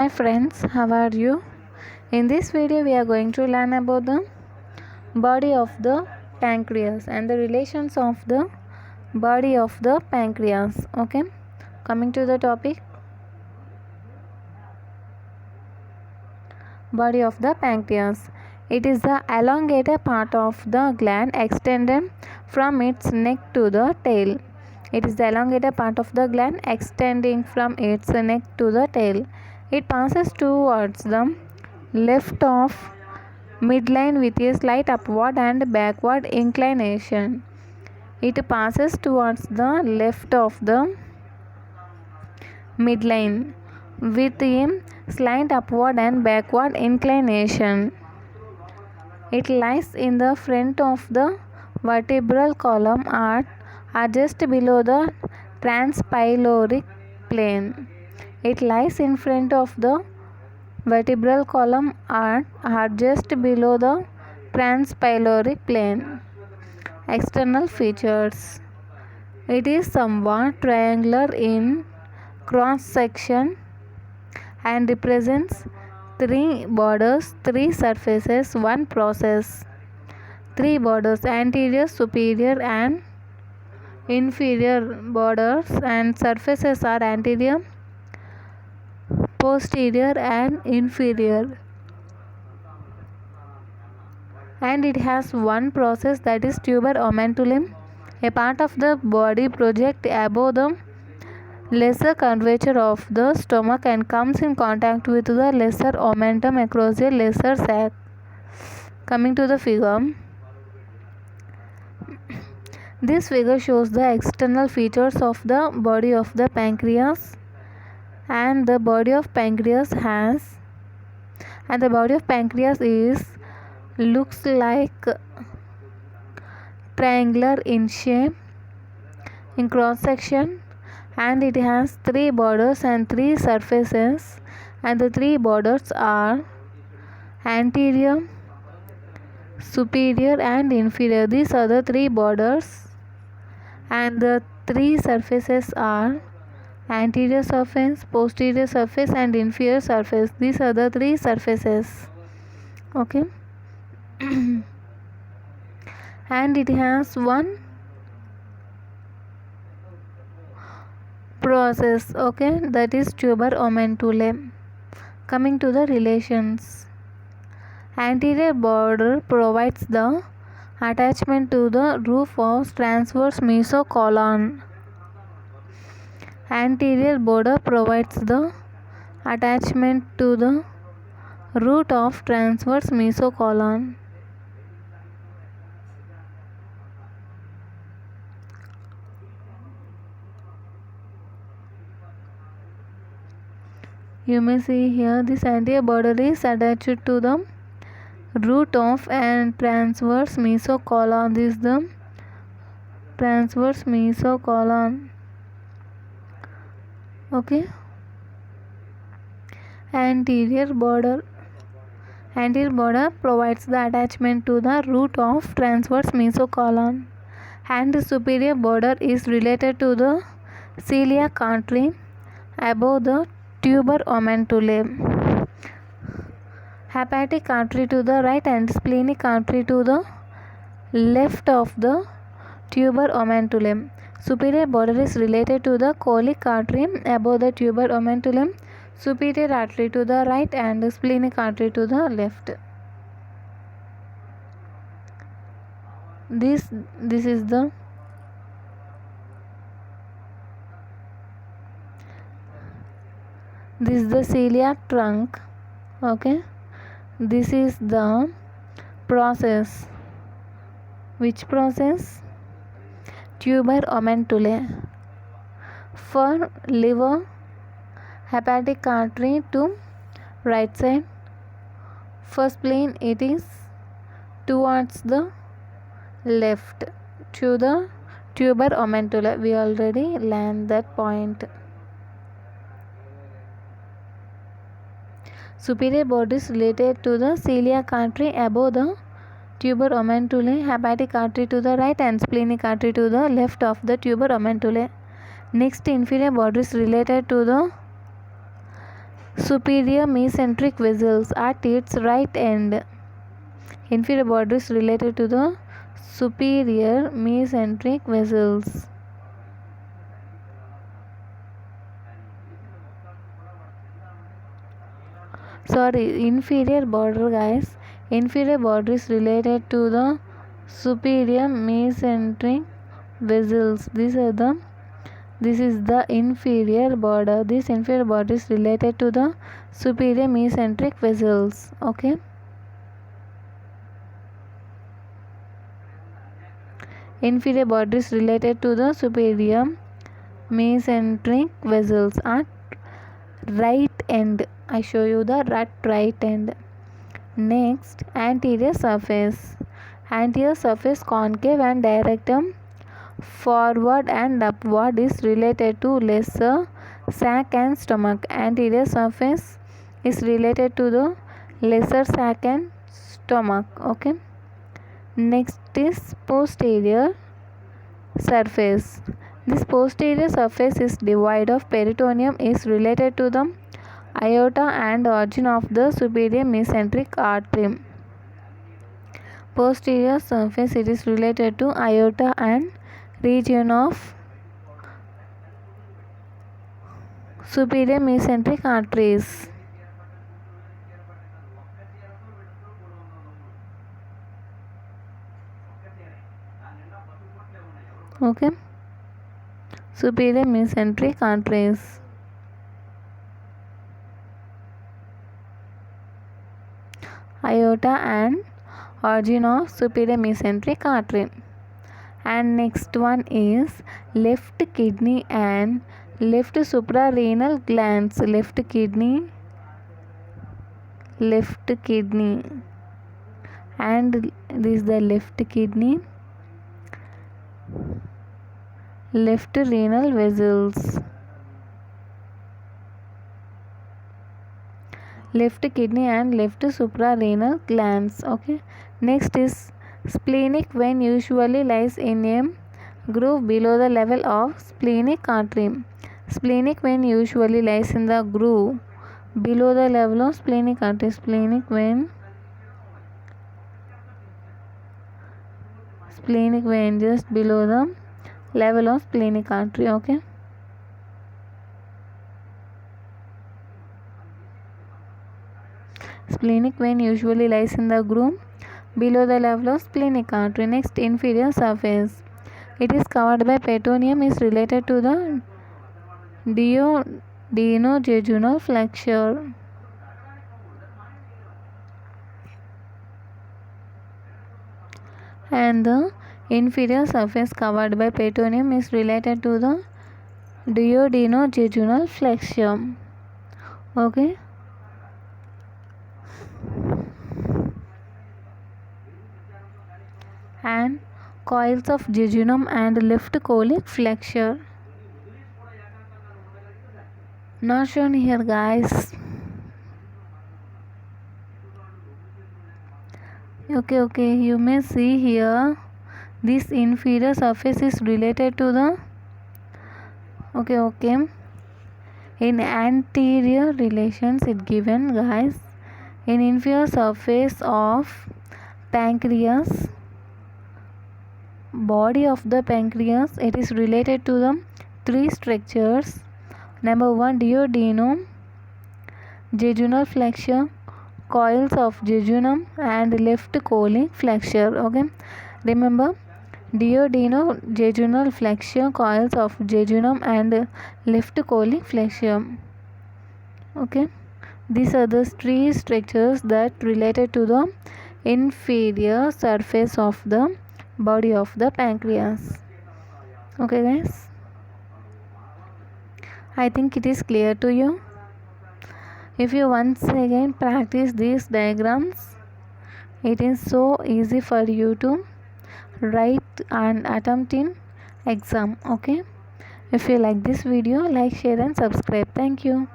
Hi friends, how are you? In this video we are going to learn about the body of the pancreas and the relations of the body of the pancreas. Okay, coming to the topic, body of the pancreas. It is the elongated part of the gland extended from its neck to the tail. It is the elongated part of the gland extending from its neck to the tail. It passes towards the left of midline with a slight upward and backward inclination. It passes towards the left of the midline with a slight upward and backward inclination. It lies in the front of the vertebral column or just below the transpyloric plane. It lies in front of the vertebral column are just below the transpyloric plane. External features. It is somewhat triangular in cross section and represents three borders, three surfaces, one process. Three borders, anterior, superior and inferior borders, and surfaces are anterior, posterior and inferior. And it has one process, that is tuber omentulum. A part of the body projects above the lesser curvature of the stomach and comes in contact with the lesser omentum across the lesser sac. Coming to the figure, this figure shows the external features of the body of the pancreas, and the body of pancreas is looks like triangular in shape in cross section, and it has three borders and three surfaces, and the three borders are anterior, superior and inferior. These are the three borders, and the three surfaces are anterior surface, posterior surface and inferior surface. These are the three surfaces. Okay. And it has one process, okay, that is tuber omentule. Coming to the relations, anterior border provides the attachment to the roof of transverse mesocolon. Anterior border provides the attachment to the root of transverse mesocolon. You may see here this anterior border is attached to the root of and transverse mesocolon. This is the transverse mesocolon. Okay. Anterior border provides the attachment to the root of transverse mesocolon, and the superior border is related to the celiac artery above the tuber omentule. Hepatic artery to the right and splenic artery to the left of the tuber omentulum. Superior border is related to the colic artery above the tuber omentulum, superior artery to the right and splenic artery to the left. This is the celiac trunk. Okay, this is the process. Which process? Tuber omentule. For liver, hepatic artery to right side. For spleen, it is towards the left to the tuber omentule. We already learned that point. Superior border is related to the celiac artery above the tuber omentule, hepatic artery to the right and splenic artery to the left of the tuber omentule. Next, inferior border is related to the superior mesenteric vessels at its right end. Inferior border is related to the superior mesenteric vessels. Sorry, inferior border, guys. Inferior border is related to the superior mesenteric vessels. This is the inferior border. This inferior border is related to the superior mesenteric vessels. Okay. Inferior border is related to the superior mesenteric vessels at right end. I show you the right end. Next, anterior surface. Anterior surface concave and direct forward and upward is related to lesser sac and stomach. Anterior surface is related to the lesser sac and stomach. Okay. Next is posterior surface. This posterior surface is devoid of peritoneum, is related to the aorta and origin of the superior mesenteric artery. Posterior surface, it is related to aorta and region of superior mesenteric arteries. Okay. Superior mesenteric arteries. Aorta and origin of superior mesenteric artery. And next one is left kidney and left suprarenal glands. Left kidney and this is the left kidney, left renal vessels. Left kidney and left suprarenal glands. Okay. Next is splenic vein, usually lies in a groove below the level of splenic artery. Splenic vein usually lies in the groove below the level of splenic artery. Splenic vein just below the level of splenic artery. Okay. Splenic vein usually lies in the groove below the level of splenic artery. Next, inferior surface. It is covered by peritoneum, is related to the duodenojejunal flexure. And the inferior surface covered by peritoneum is related to the duodenojejunal flexure. Okay. And coils of jejunum and left colic flexure. Not shown here, guys. Okay, you may see here this inferior surface is related to the okay in anterior relations it given, guys. In inferior surface of pancreas, body of the pancreas, it is related to the three structures. Number 1, duodenojejunal flexure, coils of jejunum and left colic flexure. Okay, remember, duodenojejunal flexure, coils of jejunum and left colic flexure. Okay, these are the three structures that related to the inferior surface of the body of the pancreas. Okay, guys, I think it is clear to you. If you once again practice these diagrams, it is so easy for you to write and attempt in exam. Okay, if you like this video, like, share and subscribe. Thank you.